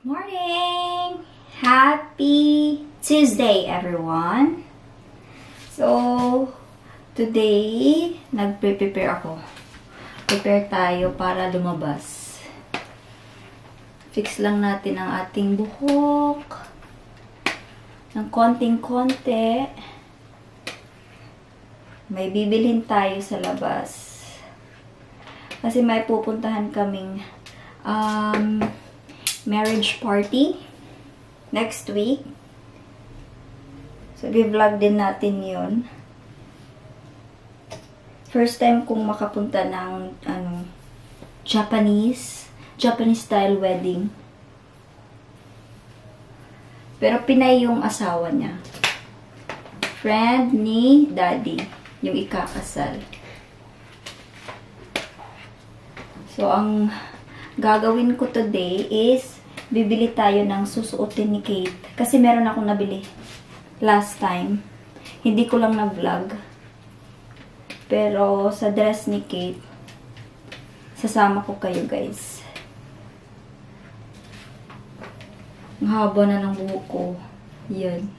Morning! Happy Tuesday, everyone! So, today, nagpe-prepare ako. Prepare tayo para lumabas. Fix lang natin ang ating buhok. Ng konting-konti. May bibilhin tayo sa labas. Kasi may pupuntahan kaming marriage party next week. So, i-vlog din natin yun. First time kong makapunta ng Japanese style wedding. Pero Pinay yung asawa niya. Friend ni Daddy, yung ikakasal. So, ang gagawin ko today is bibili tayo ng susuotin ni Kate. Kasi meron akong nabili last time. Hindi ko lang na-vlog. Pero sa dress ni Kate, sasama ko kayo guys. Ang haba na ng buhok ko. Yun.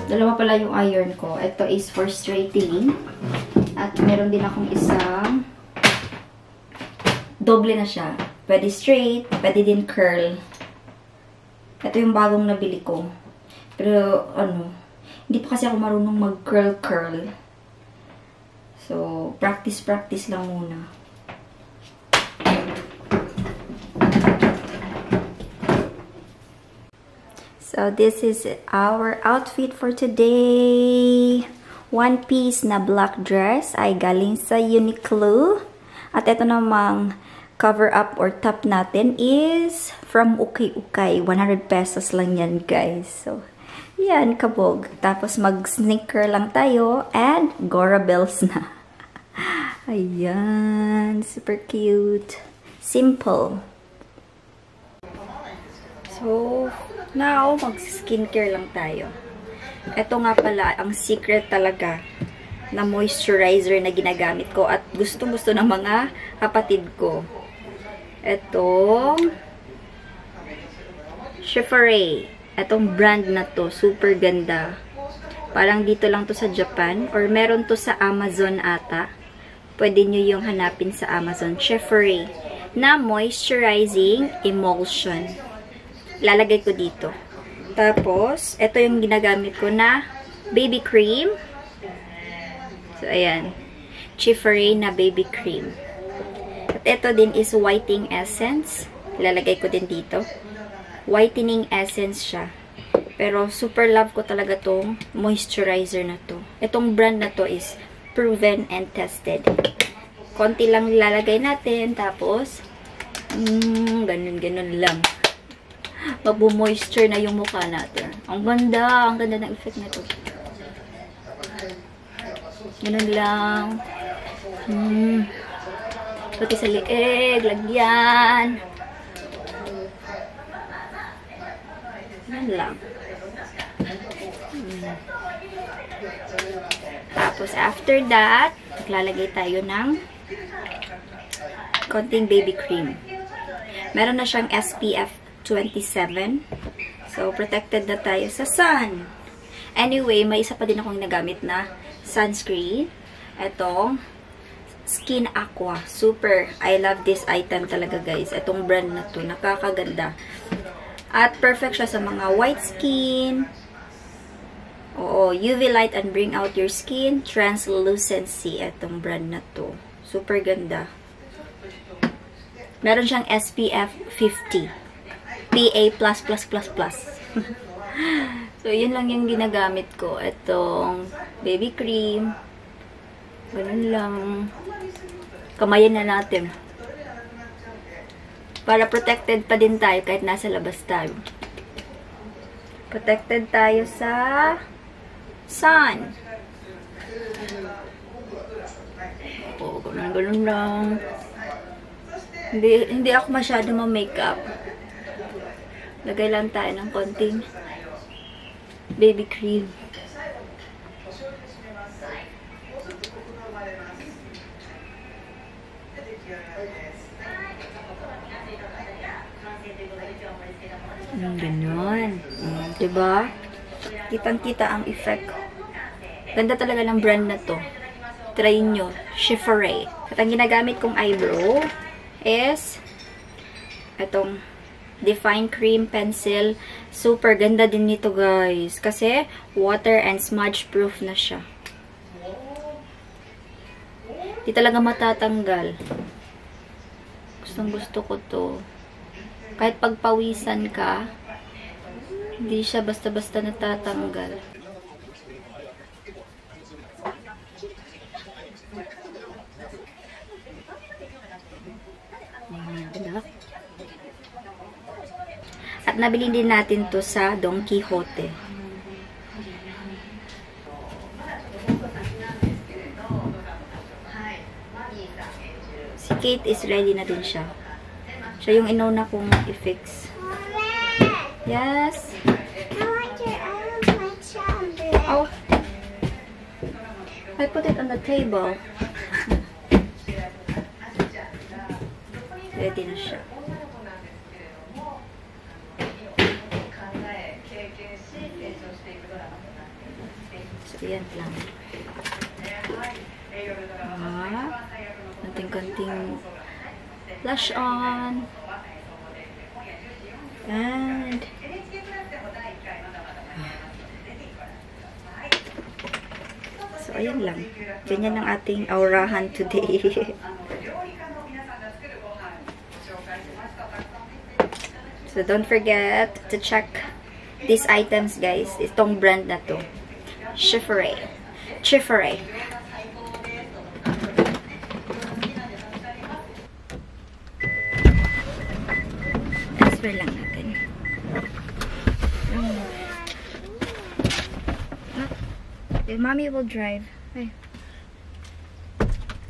Dalawa pala yung iron ko. Ito is for straightening. At meron din akong isang doble na siya. Pwede straight, pwede din curl. Ito yung bagong nabili ko. Pero, hindi pa kasi ako marunong mag-curl-curl. So, practice lang muna. So, this is our outfit for today. One piece na black dress ay galing sa Uniqlo. At ito namang cover up or top natin is from Ukay Ukay. 100 pesos lang yan, guys. So, yan, kabog. Tapos mag-sneaker lang tayo and Gora bells na. Ayan, super cute. Simple. So, now, mag-skincare lang tayo. Ito nga pala, ang secret talaga na moisturizer na ginagamit ko at gustong-gusto ng mga kapatid ko. Itong Chiffre. Itong brand na to, super ganda. Parang dito lang to sa Japan or meron to sa Amazon ata. Pwede nyo yung hanapin sa Amazon. Chiffre na moisturizing emulsion. Lalagay ko dito. Tapos, ito yung ginagamit ko na baby cream. So, ayan. Chiffre na baby cream. At ito din is whitening essence. Lalagay ko din dito. Whitening essence siya. Pero, super love ko talaga tong moisturizer na to. Itong brand na to is proven and tested. Konti lang lalagay natin. Tapos, ganun-ganun lang. Magbo-moisture na yung mukha natin. Ang ganda ng effect na ito. Ganun lang. Pati sa lieg, lagyan. Ganun lang. Tapos after that, lalagay tayo ng konting baby cream. Meron na siyang SPF 27. So, protected na tayo sa sun. Anyway, may isa pa din akong nagamit na sunscreen. Itong Skin Aqua. Super. I love this item talaga, guys. Itong brand na to. Nakakaganda. At perfect siya sa mga white skin. Oo, UV light and bring out your skin. Translucency. Itong brand na to. Super ganda. Meron siyang SPF 50. PA++++. So, yun lang yung ginagamit ko. Itong baby cream. Ganun lang. Kamayan na natin. para protected pa din tayo kahit nasa labas tayo. Protected tayo sa sun. Oo, ganun lang. Hindi ako masyado ma-makeup. Lagay lang tayo ng konting baby cream. Ganon. Diba? Kitang-kita ang effect. Ganda talaga ng brand na to. Try nyo. Chiffre. At ang ginagamit kong eyebrow is itong Define Cream Pencil. Super ganda din nito, guys. Kasi water and smudge proof na siya. Di talaga matatanggal. Gustong gusto ko to. Kahit pagpawisan ka, hindi siya basta-basta natatanggal. At nabili din natin to sa Don Quijote. Si Kate is ready na din siya. Siya yung inauna kong i-fix. Yes. Oh. I put it on the table. Ready na siya. So, yan lang. Konting-konting blush on. And so, ayan lang. Ganyan ang ating aurahan today. So, don't forget to check these items, guys. Itong brand na to. Chiffre. Chiffre. Transfer lang natin. If mommy will drive. Hey.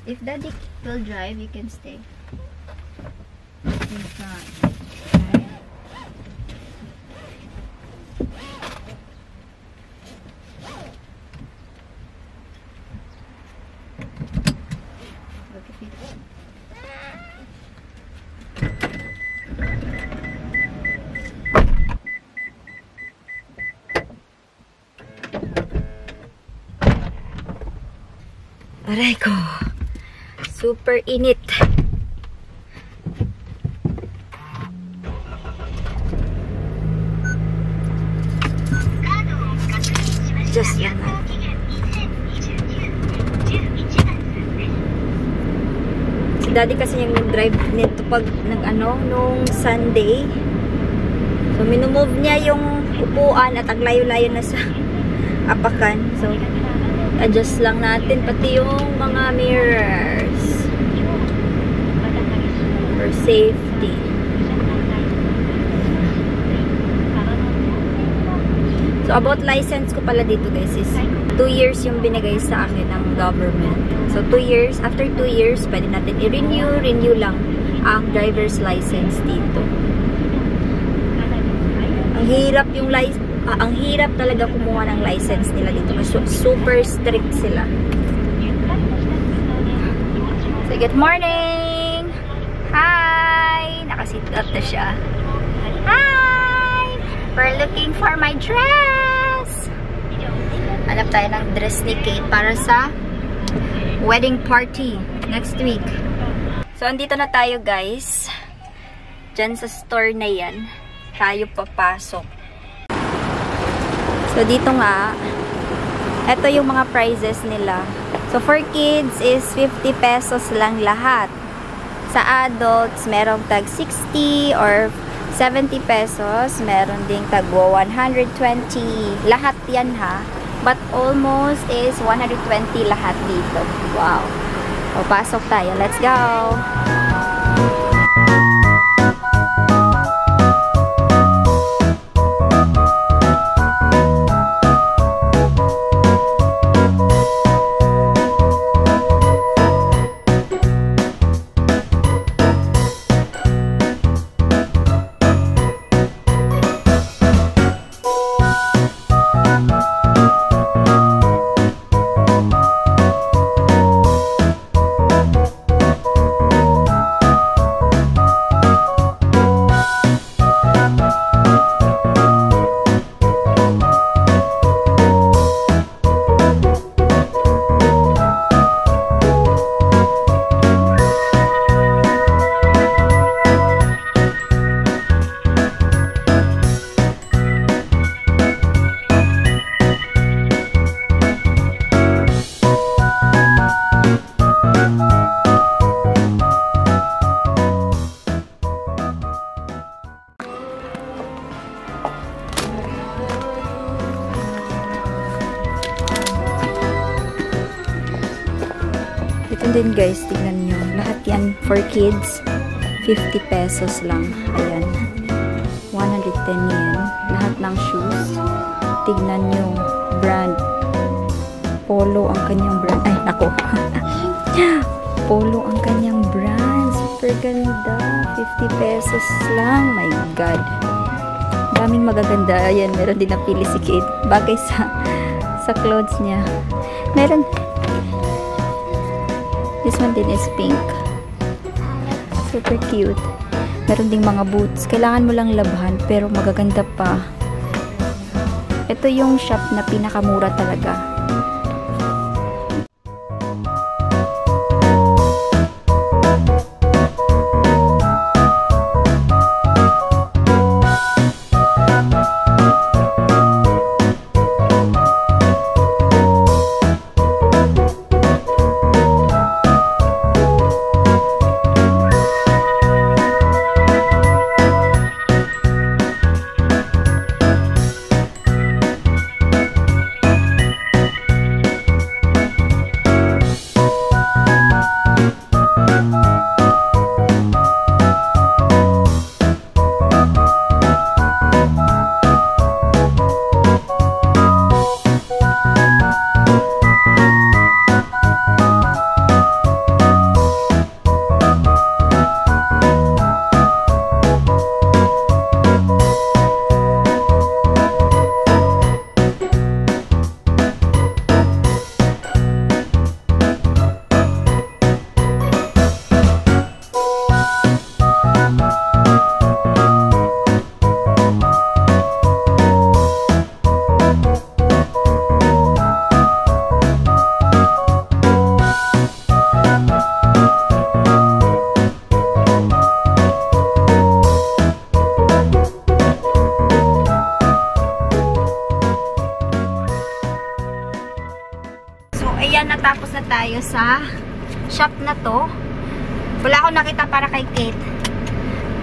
If daddy will drive, you can stay. It's fine. Aray ko. Super init. Just yan na. Si daddy kasi yung nag-drive nito pag nung Sunday. So, minumove niya yung upuan at ang layo-layo na sa apakan. So, adjust lang natin pati yung mga mirrors for safety. So, about license ko pala dito, guys, is 2 years yung binigay sa akin ng government. So, 2 years, after 2 years, pwede natin i-renew lang ang driver's license dito. Ang hirap yung license. Ang hirap talaga kumuha ng license nila dito. Super strict sila. So, good morning! Hi! Nakaseatbelt na siya. Hi! We're looking for my dress! Hanap tayo ng dress ni Kate para sa wedding party next week. So, andito na tayo, guys. Diyan sa store na yan. Tayo papasok. So, dito nga, ito yung mga prices nila. So, for kids is 50 pesos lang lahat. Sa adults, merong tag 60 or 70 pesos. Meron ding tag 120. Lahat yan, ha. But almost is 120 lahat dito. Wow. So, pasok tayo. Let's go! din guys, tignan nyo. Lahat yan for kids. 50 pesos lang. Ayan. 110 yen. Lahat ng shoes. Tignan nyo. Brand. Polo ang kanyang brand. Ay, nako. Polo ang kanyang brand. Super ganda. 50 pesos lang. My God. Daming magaganda. Ayan, meron din napili si Kate. Bagay sa clothes niya. Meron. This one din is pink. Super cute. Meron ding mga boots. Kailangan mo lang labhan, pero magaganda pa. Ito yung shop na pinakamura talaga. Ayan, natapos na tayo sa shop na to. Wala akong nakita para kay Kate.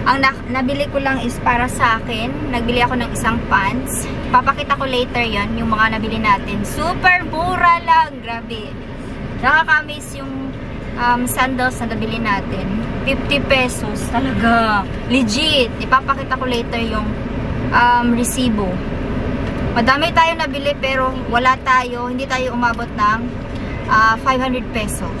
Ang nabili ko lang is para sa akin. Nagbili ako ng isang pants. Papakita ko later yon yung mga nabili natin. Super mura lang. Grabe. Nakaka-amaze yung sandals na nabili natin. 50 pesos. Talaga. Legit. Ipapakita ko later yung resibo. Madami tayo nabili pero wala tayo. Hindi tayo umabot ng 500 pesos.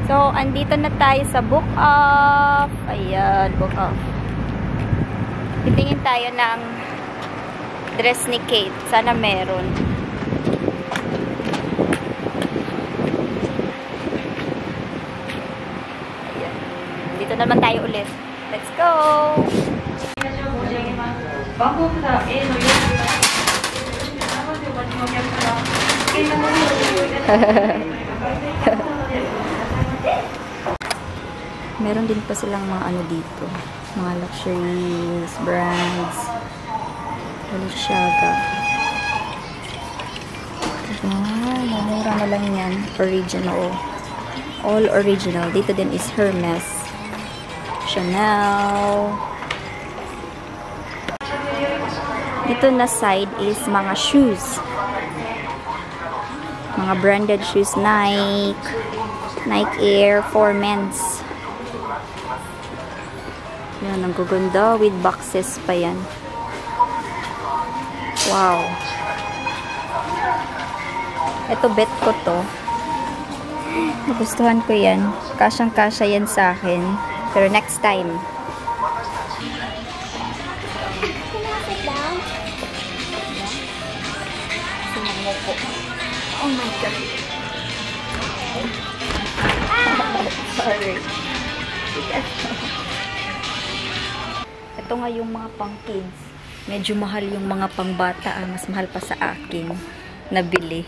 So, andito na tayo sa book off. Ayan, book off. Titingin tayo ng dress ni Kate. Sana meron. Ayan. Dito naman tayo ulit. Let's go! Meron din pa silang mga ano dito, mga luxuries, brands, Balenciaga. Mura na lang yan. Original. All original. Dito din is Hermes, Chanel. Dito na side is mga shoes. Mga branded shoes. Nike Air for men's. Yan, ang gaganda. With boxes pa yan. Wow. Ito, bet ko to. Nagustuhan ko yan. Kasyang-kasya yan sa akin. Pero next time. Oh my God. Sorry. Ito nga yung mga pang kids. Medyo mahal yung mga pang bata. Mas mahal pa sa akin. Nabili.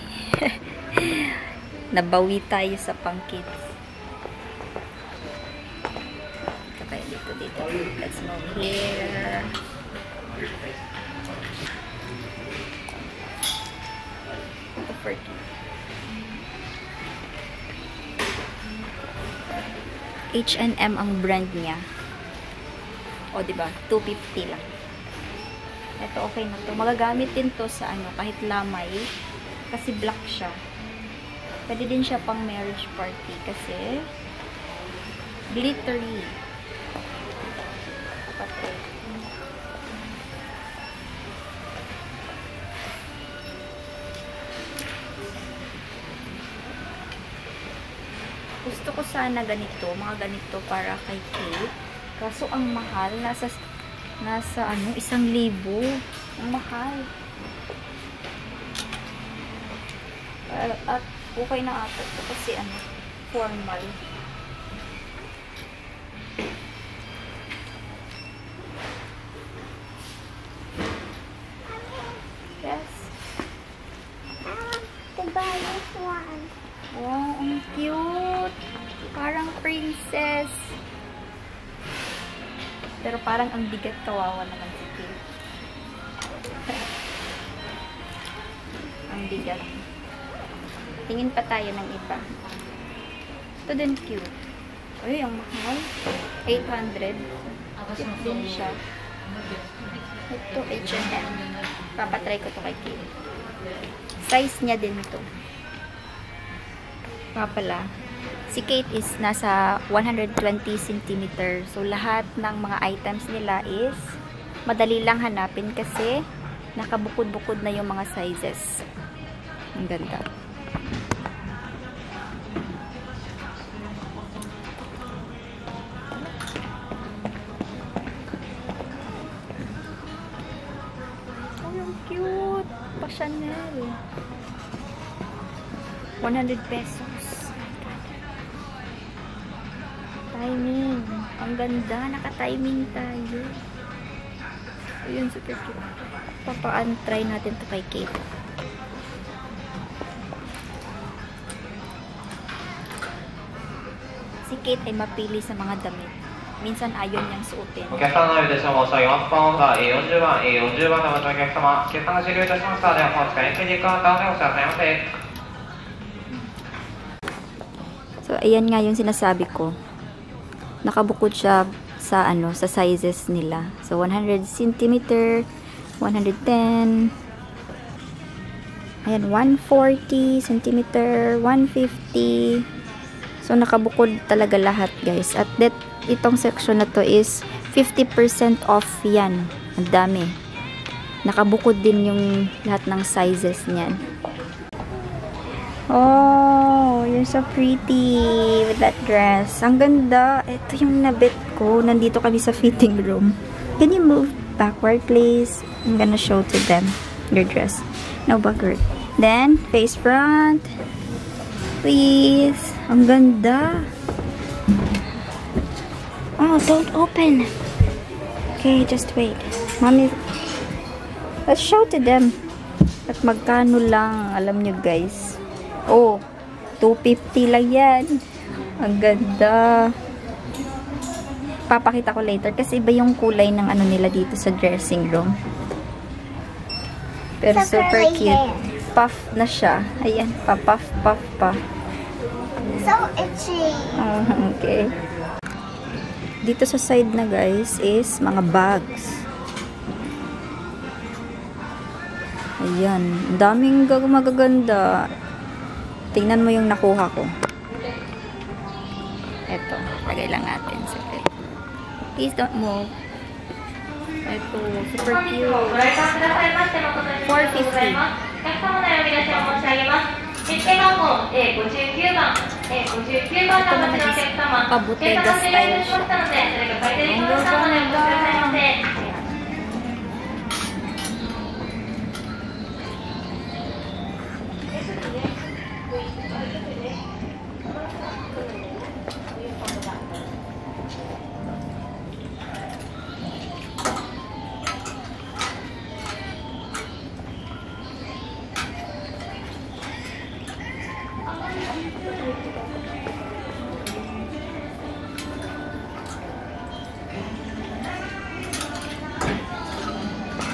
Nabawi tayo sa pang kids. Ito tayo dito. Let's move here. Ito for kids. H&M ang brand niya. O, diba? 250 lang. Ito, okay na to. Magagamit din to sa ano, kahit lamay. Kasi black siya. Pwede din siya pang marriage party kasi glittery. Patay. Gusto ko sana ganito, mga ganito para kay Kate. Kaso ang mahal, nasa ano, 1,000. Ang mahal. At okay na ata ito kasi ano, formal. Yes. I want to buy this one. Wow, ang cute. Parang princess. Pero parang ang bigat, kawawa naman si Kate. Ang bigat. Tingin pa tayo ng iba. Ito din cute. Uy, ang mahal. 800. Cute din siya. Ito, H&M. Papatry ko to kay Kate. Size niya din ito. Pala. Si Kate is nasa 120 cm. So, lahat ng mga items nila is madali lang hanapin kasi nakabukod-bukod na yung mga sizes. Ang ganda. Oh, yung cute! Pa-Chanel. 100 pesos. Timing. Ang ganda. Naka-timing tayo. Ayun, super cute. Try natin to kay Kate. Si Kate ay mapili sa mga damit. Minsan ayaw niyang suotin. お客様のようですが、もうさ、4番が A40 番、A40 番のお客様、決算が終了いたしました。では、お使いクリックカウンターでお世話されませ。 So, ayan nga yung sinasabi ko. Nakabukod siya sa ano, sa sizes nila. So, 100 cm, 110, ayan, 140 cm, 150. So, nakabukod talaga lahat, guys. At itong section na to is 50% off yan. Ang dami. Nakabukod din yung lahat ng sizes niyan. Oh, you're so pretty with that dress. Ang ganda. Ito yung nabit ko. Nandito kami sa fitting room. Can you move backward, please? I'm gonna show to them your dress. No, backward. Then, face front. Please. Ang ganda. Oh, don't open. Okay, just wait. Mommy, let's show to them. At magkano lang, alam nyo guys. Oh, 250 lang yan. Ang ganda. Papakita ko later kasi iba yung kulay ng ano nila dito sa dressing room. Pero super cute. Puff na siya. Ayan, puff pa. So itchy. Okay. Dito sa side na guys is mga bags. Ayan. Ang daming magaganda. Tingnan mo yung nakuha ko. Eto. Lagay lang natin. Please don't move. Eto. Super cute. 450. Pabutega style siya. Ang ganda.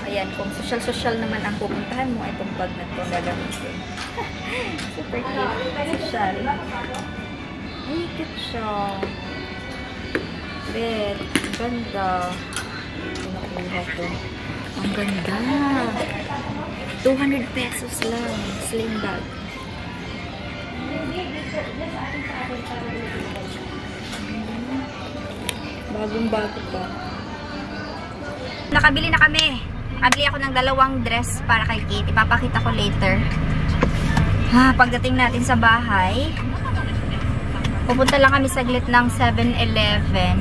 Ayan, kung social naman ang pupuntahan mo, itong bag na ito gagamitin. Super cute. Social. Ay, cute siya. Bet. Ganda. Nakuha ko. Ang ganda. 200 pesos lang. Sling bag. Bagong-bago pa. Nakabili na kami. Nakabili ako ng 2 dress para kay Kate. Ipapakita ko later. Pagdating natin sa bahay, pupunta lang kami saglit ng 7-Eleven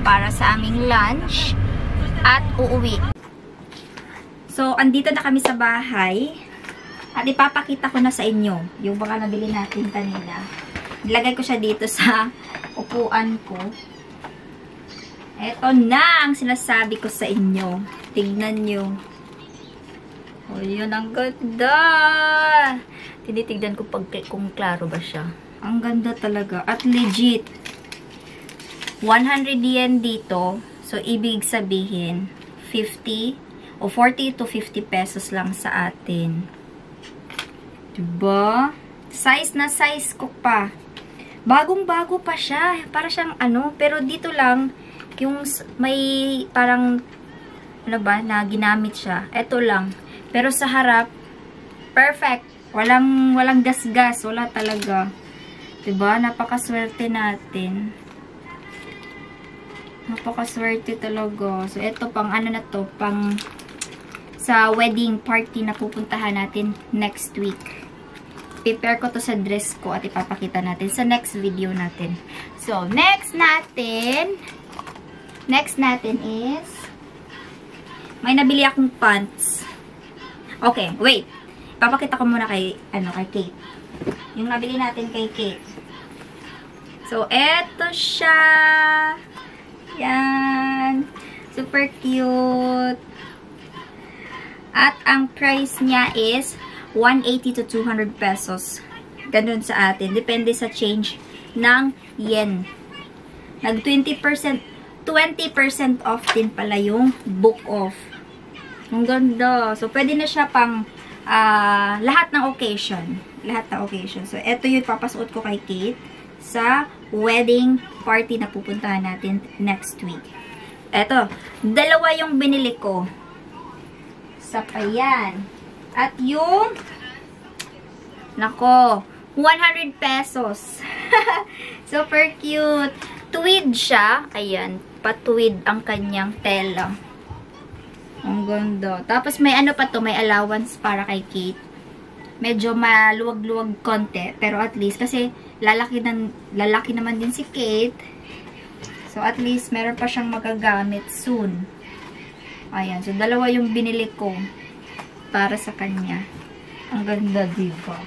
para sa aming lunch at uuwi. So, andito na kami sa bahay at ipapakita ko na sa inyo yung mga nabili natin kanina. Nilagay ko siya dito sa upuan ko. Eto na ang sinasabi ko sa inyo. Tignan nyo. Oh, yun ang ganda. Tinitignan ko kung klaro ba siya. Ang ganda talaga. At legit. 100 yen dito. So, ibig sabihin, 50 o 40 to 50 pesos lang sa atin. Diba? Size na size ko pa. Bagong-bago pa siya. Para siyang ano. Pero dito lang, yung may parang, ano ba, na ginamit siya. Ito lang. Pero sa harap, perfect. Walang gas-gas. Wala talaga. Diba? Napakaswerte natin. Napakaswerte talaga. So, ito pang ano na to, pang sa wedding party na pupuntahan natin next week. Prepare ko to sa dress ko at ipapakita natin sa next video natin. So, next natin is may nabili akong pants. Okay, wait. Papakita ko muna kay Kate. Yung nabili natin kay Kate. So, eto siya. Yan. Super cute. At ang price niya is 180 to 200 pesos. Ganun sa atin. Depende sa change ng yen. Nag 20% off din pala yung book off. Ang ganda. So, pwede na siya pang lahat ng occasion. Lahat ng occasion. So, ito yung papasuot ko kay Kate sa wedding party na pupuntahan natin next week. Ito. 2 yung binili ko. Sa payan. At yung nako, 100 pesos. Super cute. Tweed siya. Ayan. Patweed ang kanyang tela. Ang ganda. Tapos may ano pa to, may allowance para kay Kate. Medyo maluwag-luwag konti. Pero at least, kasi lalaki naman din si Kate. So at least, meron pa siyang magagamit soon. Ayan. So, 2 yung binili ko para sa kanya. Ang ganda, diba?